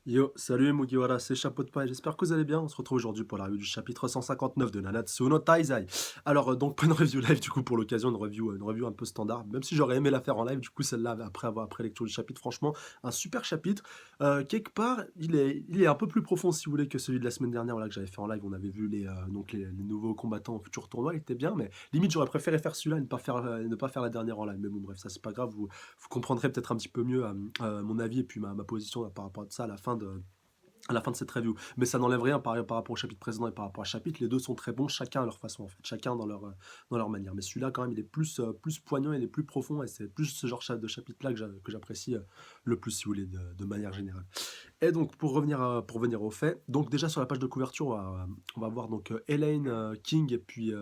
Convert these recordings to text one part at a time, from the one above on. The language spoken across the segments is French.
Yo, salut Mugiwara, c'est Chapeau de paille, j'espère que vous allez bien. On se retrouve aujourd'hui pour la review du chapitre 159 de Nanatsu no Taizai. Alors, donc, pas une review live du coup pour l'occasion, une review un peu standard, même si j'aurais aimé la faire en live, du coup, celle-là, après lecture du chapitre, franchement, un super chapitre. Quelque part, il est un peu plus profond si vous voulez que celui de la semaine dernière voilà, que j'avais fait en live. On avait vu les nouveaux combattants au futur tournoi, il était bien, mais limite, j'aurais préféré faire celui-là et ne pas faire la dernière en live. Mais bon, bref, ça c'est pas grave, vous comprendrez peut-être un petit peu mieux mon avis et puis ma position par rapport à ça à la fin de cette review. Mais ça n'enlève rien par rapport au chapitre précédent et par rapport à chapitre. Les deux sont très bons, chacun à leur façon, en fait, chacun dans leur manière. Mais celui-là, quand même, il est plus poignant, il est plus profond, et c'est plus ce genre de chapitre-là que j'apprécie le plus, si vous voulez, de manière générale. Et donc, pour venir au fait, donc déjà sur la page de couverture, on va voir donc Elaine, King, et puis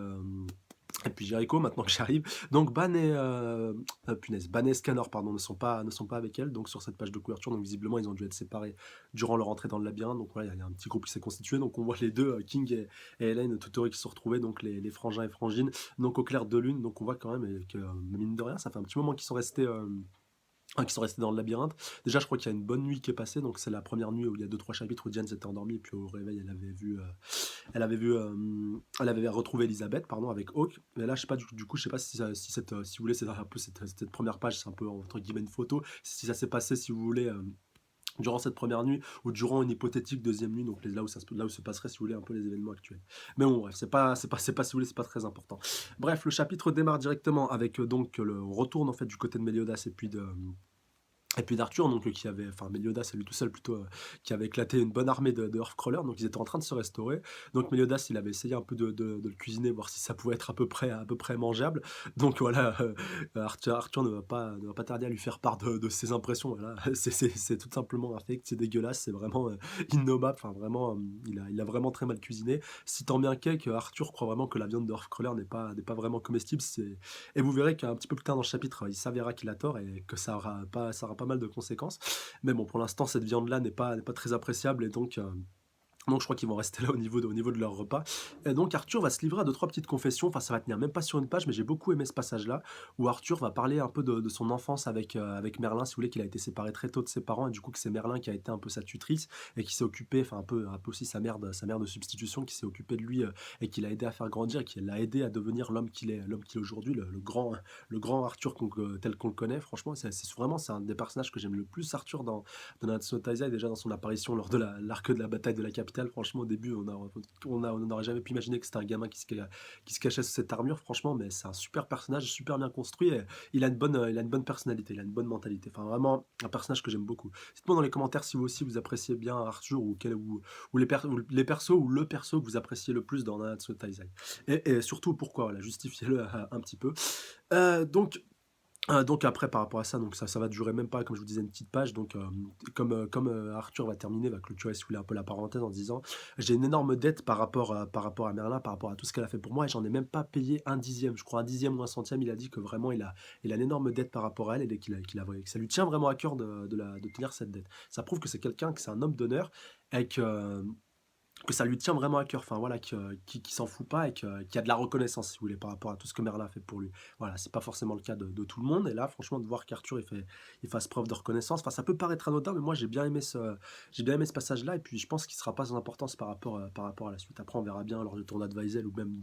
Jericho, maintenant que j'arrive. Donc Ban et Scanner, pardon, ne sont pas avec elle, donc sur cette page de couverture. Donc visiblement, ils ont dû être séparés durant leur entrée dans le labyrinthe. Donc voilà, il y a un petit groupe qui s'est constitué. Donc on voit les deux, King et Elaine, tout heureux qui se sont retrouvés, donc les frangins et frangines, donc au clair de lune. Donc on voit quand même que, mine de rien, ça fait un petit moment qu'ils sont restés dans le labyrinthe. Déjà, je crois qu'il y a une bonne nuit qui est passée, donc c'est la première nuit où il y a deux trois chapitres où Diane s'était endormie, et puis au réveil, elle avait retrouvé Elisabeth, pardon, avec Hawk. Mais là, je sais pas, du coup, je sais pas si vous voulez, c'est un peu cette première page, c'est un peu entre guillemets une photo. Si ça s'est passé, si vous voulez, durant cette première nuit ou durant une hypothétique deuxième nuit, donc là où se passeraient, si vous voulez, un peu les événements actuels. Mais bon, bref, si vous voulez, c'est pas très important. Bref, le chapitre démarre directement avec donc le retour en fait du côté de Meliodas et puis d'Arthur, donc enfin Meliodas, c'est lui tout seul plutôt, qui avait éclaté une bonne armée de Earthcrawlers, donc ils étaient en train de se restaurer. Donc Meliodas, il avait essayé un peu de le cuisiner, voir si ça pouvait être à peu près mangeable. Donc voilà, Arthur ne va pas tarder à lui faire part de ses impressions. Voilà, c'est tout simplement infect, c'est dégueulasse, c'est vraiment innommable. Enfin vraiment, il a vraiment très mal cuisiné. Si tant bien qu'est que Arthur croit vraiment que la viande de Earthcrawler n'est pas vraiment comestible. Et vous verrez qu'un petit peu plus tard dans le chapitre, il s'avérera qu'il a tort et que ça aura pas mal de conséquences. Mais bon, pour l'instant, cette viande-là n'est pas très appréciable, et donc je crois qu'ils vont rester là au niveau de leur repas. Et donc Arthur va se livrer à deux trois petites confessions. Enfin, ça va tenir même pas sur une page, mais j'ai beaucoup aimé ce passage-là où Arthur va parler un peu de son enfance avec Merlin. Si vous voulez, qu'il a été séparé très tôt de ses parents, et du coup que c'est Merlin qui a été un peu sa tutrice et qui s'est occupé, enfin un peu aussi sa mère de substitution, qui s'est occupée de lui, et qui l'a aidé à faire grandir, et qui l'a aidé à devenir l'homme qu'il est aujourd'hui, le grand Arthur tel qu'on le connaît. Franchement, c'est un des personnages que j'aime le plus, Arthur, dans Natsuno Taizai, déjà dans son apparition lors de l'arc de la bataille de la capitale. Franchement, au début, on n'aurait jamais pu imaginer que c'était un gamin qui se cachait sous cette armure, franchement, mais c'est un super personnage, super bien construit, et il a une bonne personnalité, il a une bonne mentalité. Enfin, vraiment, un personnage que j'aime beaucoup. Dites-moi dans les commentaires si vous aussi vous appréciez bien Arthur, ou les persos, ou le perso que vous appréciez le plus dans Natsuno Taizai. Et surtout pourquoi, voilà, justifiez-le un petit peu. Donc après, par rapport à ça, donc ça va durer même pas, comme je vous disais, une petite page. Donc comme Arthur va terminer, va clôturer, si vous voulez, un peu la parenthèse en disant: j'ai une énorme dette par rapport à Merlin, par rapport à tout ce qu'elle a fait pour moi, et j'en ai même pas payé un dixième, je crois un dixième ou un centième. Il a dit que vraiment il a une énorme dette par rapport à elle, et que ça lui tient vraiment à cœur de tenir cette dette. Ça prouve que c'est quelqu'un, que c'est un homme d'honneur, et que ça lui tient vraiment à cœur, enfin voilà, qui s'en fout pas, et qui a de la reconnaissance, si vous voulez, par rapport à tout ce que Merlin a fait pour lui. Voilà, c'est pas forcément le cas de tout le monde, et là, franchement, de voir qu'Arthur il fasse preuve de reconnaissance, enfin ça peut paraître anodin, mais moi j'ai bien aimé ce passage-là, et puis je pense qu'il sera pas sans importance par rapport à la suite. Après, on verra bien lors du tournoi de Weisel, ou même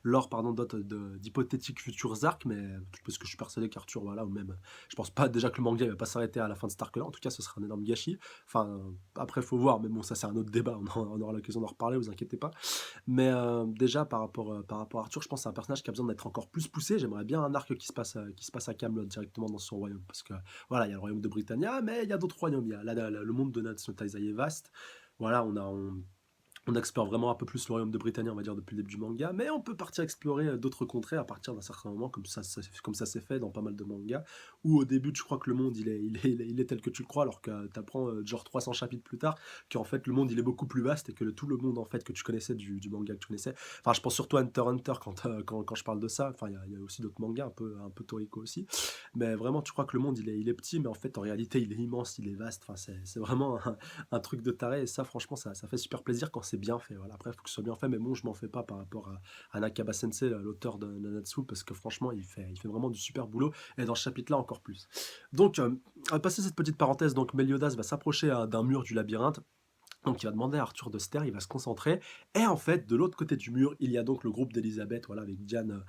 lors pardon, d'hypothétiques futurs arcs, mais parce que je suis persuadé qu'Arthur, voilà, ou même, je pense pas déjà que le manga il va pas s'arrêter à la fin de cet arc-là, en tout cas ce sera un énorme gâchis. Enfin, après, faut voir, mais bon, ça c'est un autre débat, on aura l'occasion d'en reparler, vous inquiétez pas. Mais déjà, par rapport à Arthur, je pense que c'est un personnage qui a besoin d'être encore plus poussé. J'aimerais bien un arc qui se passe à Camelot directement dans son royaume. Parce que voilà, il y a le royaume de Britannia, mais il y a d'autres royaumes. Il y a, là, le monde de Natsuno Taizai est vaste. Voilà, on explore vraiment un peu plus le royaume de Britannia, on va dire, depuis le début du manga, mais on peut partir explorer d'autres contrées à partir d'un certain moment, comme ça s'est fait dans pas mal de mangas, où au début, je crois que le monde, il est tel que tu le crois, alors que tu apprends, genre 300 chapitres plus tard, qu'en fait, le monde, il est beaucoup plus vaste, et que tout le monde, en fait, que tu connaissais du manga que tu connaissais. Enfin, je pense surtout à Hunter x Hunter quand je parle de ça. Enfin, il y a aussi d'autres mangas, un peu Toriko aussi. Mais vraiment, tu crois que le monde, il est petit, mais en fait, en réalité, il est immense, il est vaste. Enfin, c'est vraiment un truc de taré, et ça, franchement, ça fait super plaisir c'est bien fait, voilà. Après, il faut que ce soit bien fait, mais bon, je m'en fais pas par rapport à Nakaba Sensei, l'auteur de Nanatsu, parce que franchement, il fait vraiment du super boulot, et dans ce chapitre-là, encore plus. Donc, à passer cette petite parenthèse, donc Meliodas va s'approcher d'un mur du labyrinthe, donc il va demander à Arthur de se taire, il va se concentrer. Et en fait, de l'autre côté du mur, il y a donc le groupe d'Elisabeth, voilà, avec Diane,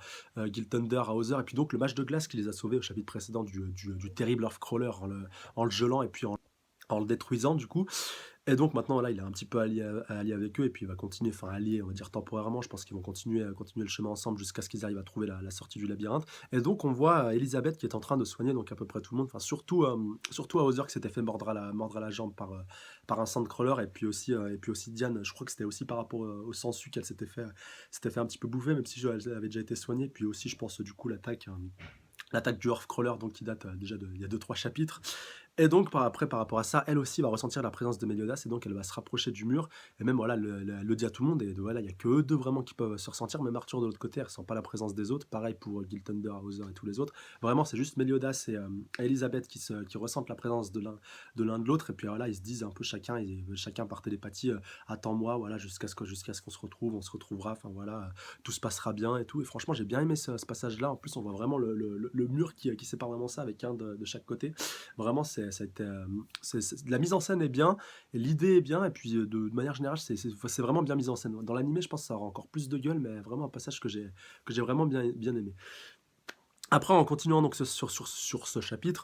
Gil Thunder, Hauser, et puis donc le match de glace qui les a sauvés au chapitre précédent du terrible Earthcrawler en le gelant et puis en le détruisant du coup. Et donc maintenant, là, il est un petit peu allié avec eux, et puis il va continuer, enfin allié, on va dire temporairement, je pense qu'ils vont continuer le chemin ensemble jusqu'à ce qu'ils arrivent à trouver la sortie du labyrinthe. Et donc on voit Elisabeth qui est en train de soigner donc à peu près tout le monde, enfin surtout à Hauser qui s'était fait mordre à la jambe par un Sandcrawler, et puis aussi Diane, je crois que c'était aussi par rapport au sensu qu'elle s'était fait un petit peu bouffer, même si elle avait déjà été soignée, puis aussi je pense du coup l'attaque du Earthcrawler, donc qui date déjà il y a 2-3 chapitres. Et donc, par rapport à ça, elle aussi va ressentir la présence de Meliodas, et donc elle va se rapprocher du mur. Et même, voilà, elle le dit à tout le monde, et voilà, il n'y a que eux deux vraiment qui peuvent se ressentir. Même Arthur de l'autre côté, elle ressent pas la présence des autres. Pareil pour Gil Thunder, Hauser et tous les autres. Vraiment, c'est juste Meliodas et Elisabeth qui ressentent la présence de l'un de l'autre. Et puis voilà, ils se disent un peu chacun par télépathie, attends-moi, voilà, jusqu'à ce qu'on se retrouve, on se retrouvera, enfin voilà, tout se passera bien et tout. Et franchement, j'ai bien aimé ce passage-là. En plus, on voit vraiment le mur qui sépare vraiment ça, avec un de chaque côté. Vraiment, ça a été, la mise en scène est bien, et l'idée est bien, et puis de manière générale, c'est vraiment bien mis en scène. Dans l'animé, je pense que ça aura encore plus de gueule, mais vraiment un passage que j'ai vraiment bien aimé. Après, en continuant donc sur ce chapitre,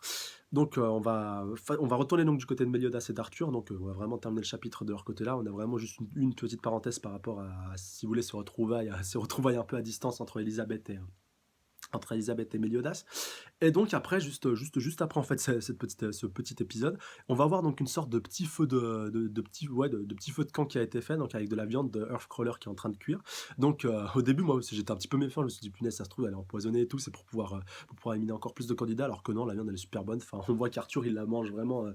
donc on va retourner donc du côté de Meliodas et d'Arthur, donc on va vraiment terminer le chapitre de leur côté-là. On a vraiment juste une petite parenthèse par rapport à, si vous voulez, ces retrouvailles un peu à distance entre Elisabeth et Meliodas. Et donc après, juste après en fait ce petit épisode, on va avoir donc une sorte de petit feu de petit feu de camp qui a été fait, donc avec de la viande de Earthcrawler qui est en train de cuire. Donc au début, moi aussi, j'étais un petit peu méfiant, je me suis dit punaise, ça se trouve elle est empoisonnée et tout, c'est pour pouvoir éliminer encore plus de candidats, alors que non, la viande elle est super bonne. Enfin, on voit qu'Arthur il la mange vraiment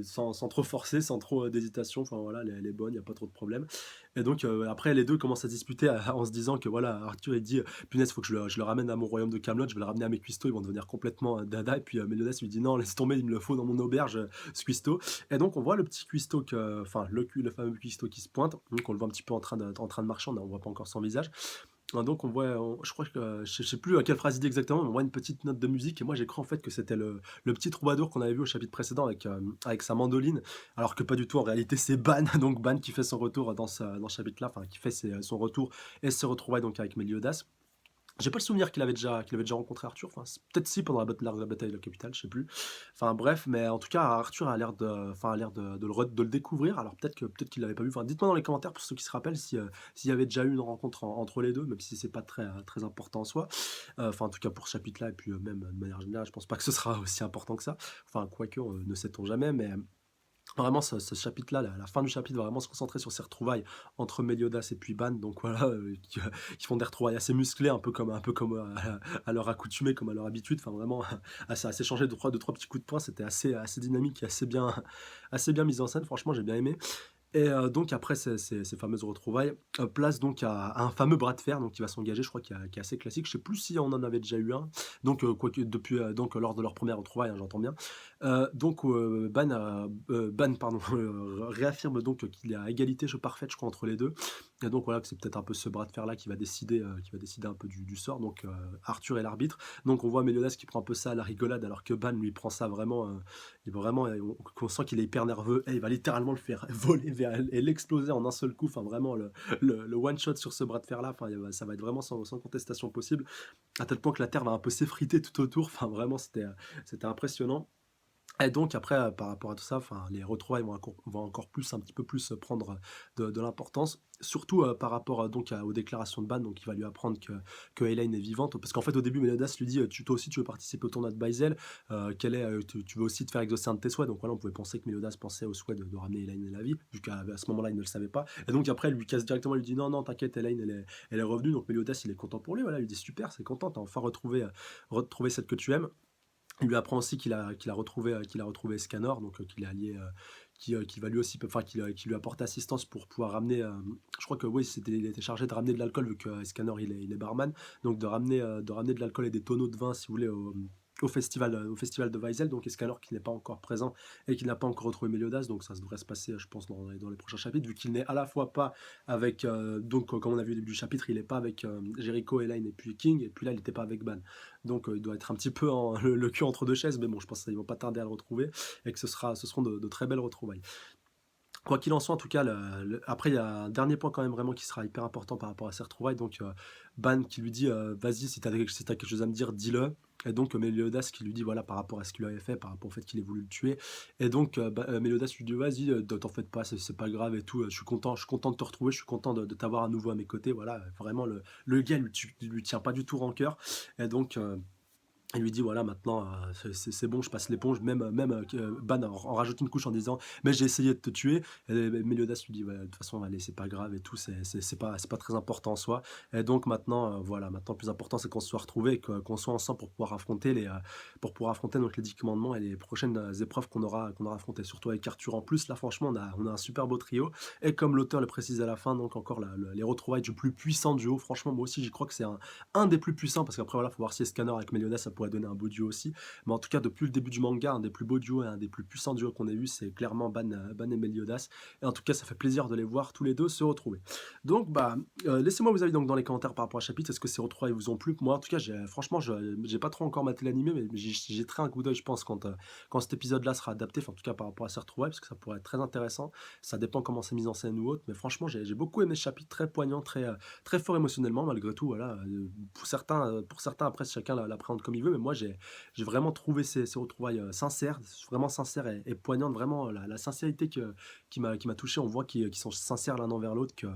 sans trop forcer, sans trop d'hésitation. Enfin voilà, elle est bonne, il y a pas trop de problème. Et donc après les deux commencent à se disputer en se disant que voilà, Arthur il dit punaise, faut que je le ramène à mon royaume de Camelot, je vais le ramener à mes cuistots, ils vont devenir complètement dada. Et puis Meliodas lui dit non, laisse tomber, il me le faut dans mon auberge, ce cuistot. Et donc on voit le petit cuistot, enfin le fameux cuistot qui se pointe. Donc on le voit un petit peu en train de marcher, on ne voit pas encore son visage. Donc on voit, je crois que, je sais plus à quelle phrase il dit exactement, mais on voit une petite note de musique, et moi j'ai cru en fait que c'était le petit troubadour qu'on avait vu au chapitre précédent avec sa mandoline, alors que pas du tout, en réalité c'est Ban, donc Ban qui fait son retour dans ce chapitre-là, enfin qui fait son retour et se retrouve donc avec Meliodas. J'ai pas le souvenir qu'il avait déjà rencontré Arthur. Enfin, peut-être si pendant la bataille de la capitale, je sais plus. Enfin bref, mais en tout cas, Arthur a l'air de le découvrir. Alors peut-être qu'il l'avait pas vu. Enfin, dites-moi dans les commentaires pour ceux qui se rappellent s'il y avait déjà eu une rencontre entre les deux, même si c'est pas très important en soi. Enfin, en tout cas pour ce chapitre-là, et puis même de manière générale, je pense pas que ce sera aussi important que ça. Enfin, quoique, ne sait-on jamais, mais vraiment, ce chapitre-là, la fin du chapitre va vraiment se concentrer sur ces retrouvailles entre Meliodas et puis Ban, donc voilà, qui font des retrouvailles assez musclées, un peu comme à leur accoutumée, comme à leur habitude. Enfin, vraiment, assez changé de trois petits coups de poing. C'était assez dynamique et assez bien mis en scène. Franchement, j'ai bien aimé. Et donc après ces fameuses retrouvailles, place donc à un fameux bras de fer donc qui va s'engager, je crois qui est assez classique. Je sais plus si on en avait déjà eu un, donc quoique depuis donc lors de leur première retrouvaille, hein, j'entends bien. Donc Ban pardon, réaffirme donc qu'il y a égalité parfaite, je crois, entre les deux. Et donc voilà, que c'est peut-être un peu ce bras de fer là qui va décider un peu du sort. Donc Arthur est l'arbitre. Donc on voit Meliodas qui prend un peu ça à la rigolade, alors que Ban lui prend ça vraiment, on sent qu'il est hyper nerveux, et il va littéralement le faire voler et l'exploser en un seul coup. Enfin, vraiment, le one shot sur ce bras de fer là, enfin, ça va être vraiment sans contestation possible, à tel point que la terre va un peu s'effriter tout autour. Enfin, vraiment, c'était impressionnant. Et donc après, par rapport à tout ça, enfin, les retrouvailles vont encore plus, un petit peu plus prendre de l'importance, surtout par rapport donc aux déclarations de Ban, donc il va lui apprendre que Elaine est vivante, parce qu'en fait au début Meliodas lui dit toi aussi tu veux participer au tournoi de Baizel, tu veux aussi te faire exaucer un de tes souhaits. Donc voilà, on pouvait penser que Meliodas pensait au souhait de ramener Elaine à la vie, vu qu'à ce moment-là il ne le savait pas. Et donc après il lui casse directement, il lui dit non t'inquiète, Elaine elle est revenue. Donc Meliodas il est content pour lui, voilà, il lui dit super, c'est content, t'as enfin retrouvé celle que tu aimes. Il lui apprend aussi qu'il a retrouvé Escanor, donc qu'il est allié, qui va lui aussi, enfin qui lui apporte assistance pour pouvoir ramener. Je crois que oui, il était chargé de ramener de l'alcool vu que Escanor il est barman, donc de ramener de l'alcool et des tonneaux de vin, si vous voulez, au festival de Weisel, donc Escanor qui n'est pas encore présent et qui n'a pas encore retrouvé Meliodas, donc ça devrait se passer, je pense, dans les prochains chapitres, vu qu'il n'est à la fois pas avec, donc comme on a vu au début du chapitre, il n'est pas avec Jericho, Elaine et puis King, et puis là il n'était pas avec Ban. Donc il doit être un petit peu le cul entre deux chaises, mais bon, je pense qu'ils vont pas tarder à le retrouver et que ce seront de très belles retrouvailles. Quoi qu'il en soit, en tout cas, après, il y a un dernier point quand même vraiment qui sera hyper important par rapport à ces retrouvailles. Donc, Ban qui lui dit vas-y, si t'as quelque chose à me dire, dis-le. Et donc, Meliodas qui lui dit voilà, par rapport à ce qu'il avait fait, par rapport au fait qu'il ait voulu le tuer. Et donc, Meliodas lui dit vas-y, t'en fais pas, c'est pas grave et tout. Je suis content de te retrouver, je suis content de t'avoir à nouveau à mes côtés. Voilà, vraiment, le gars lui tient pas du tout rancœur. Et donc, il lui dit voilà maintenant c'est bon je passe l'éponge même Ban en rajoute une couche en disant mais j'ai essayé de te tuer et Meliodas lui dit ouais, de toute façon allez c'est pas grave et tout c'est pas très important en soi et donc maintenant voilà maintenant le plus important c'est qu'on se soit retrouvés et qu'on soit ensemble pour pouvoir affronter donc les 10 commandements et les prochaines épreuves qu'on aura affrontées surtout avec Arthur en plus là franchement on a un super beau trio et comme l'auteur le précise à la fin donc encore les retrouvailles du plus puissant duo franchement moi aussi j'y crois que c'est un des plus puissants, parce qu'après voilà, faut voir si Scanner avec Meliodas ça pourrait donner un beau duo aussi. Mais en tout cas, depuis le début du manga, un des plus beaux duos et un des plus puissants duos qu'on ait eu, c'est clairement Ban et Meliodas. Et en tout cas, ça fait plaisir de les voir tous les deux se retrouver. Donc, laissez-moi vos avis donc dans les commentaires par rapport à ce chapitre. Est-ce que ces retrouvailles vous ont plu? Moi, en tout cas, franchement, j'ai pas trop encore maté l'animé, mais j'ai très un coup d'œil, je pense, quand cet épisode-là sera adapté, enfin, en tout cas par rapport à ces retrouvailles, parce que ça pourrait être très intéressant. Ça dépend comment c'est mis en scène ou autre, mais franchement, j'ai beaucoup aimé ce chapitre, très poignant, très fort émotionnellement, malgré tout. Voilà, pour certains après, chacun l'appréhende comme il veut, mais moi, j'ai vraiment trouvé ces retrouvailles sincères, vraiment sincères et poignantes, vraiment la sincérité qui m'a touché. On voit qu'ils sont sincères l'un envers l'autre, qu'il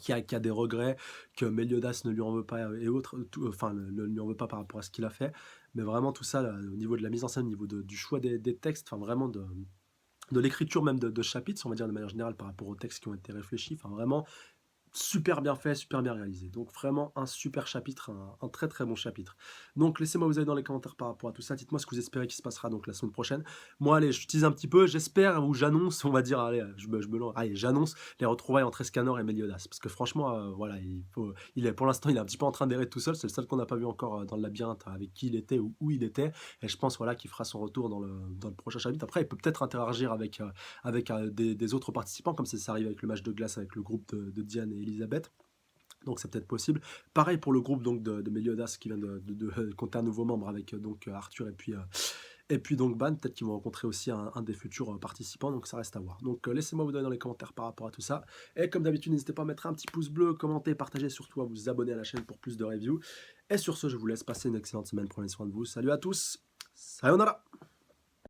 y a des regrets, que Meliodas ne lui en veut pas et autres, enfin, ne lui en veut pas par rapport à ce qu'il a fait. Mais vraiment, tout ça, là, au niveau de la mise en scène, au niveau du choix des textes, enfin, vraiment de l'écriture même de chapitres, on va dire de manière générale par rapport aux textes qui ont été réfléchis, enfin, vraiment, super bien fait, super bien réalisé. Donc vraiment un super chapitre, un très très bon chapitre. Donc laissez-moi vous avis dans les commentaires par rapport à tout ça. Dites-moi ce que vous espérez qui se passera donc la semaine prochaine. Moi allez, j'utilise un petit peu, j'espère ou j'annonce, on va dire, allez, allez, j'annonce les retrouvailles entre Escanor et Meliodas. Parce que franchement, voilà, pour l'instant, il est un petit peu en train d'errer tout seul. C'est le seul qu'on n'a pas vu encore dans le labyrinthe avec qui il était ou où il était. Et je pense voilà qu'il fera son retour dans le prochain chapitre. Après, il peut peut-être interagir avec des autres participants, comme ça arrive avec le match de glace avec le groupe de Diane et Elisabeth. Donc c'est peut-être possible. Pareil pour le groupe donc de Meliodas qui vient de compter un nouveau membre avec donc Arthur et puis donc Ban, peut-être qu'ils vont rencontrer aussi un des futurs participants, donc ça reste à voir. Donc laissez-moi vous donner dans les commentaires par rapport à tout ça. Et comme d'habitude, n'hésitez pas à mettre un petit pouce bleu, commenter, partager, surtout à vous abonner à la chaîne pour plus de reviews. Et sur ce, je vous laisse passer une excellente semaine, prenez soin de vous. Salut à tous, sayonara!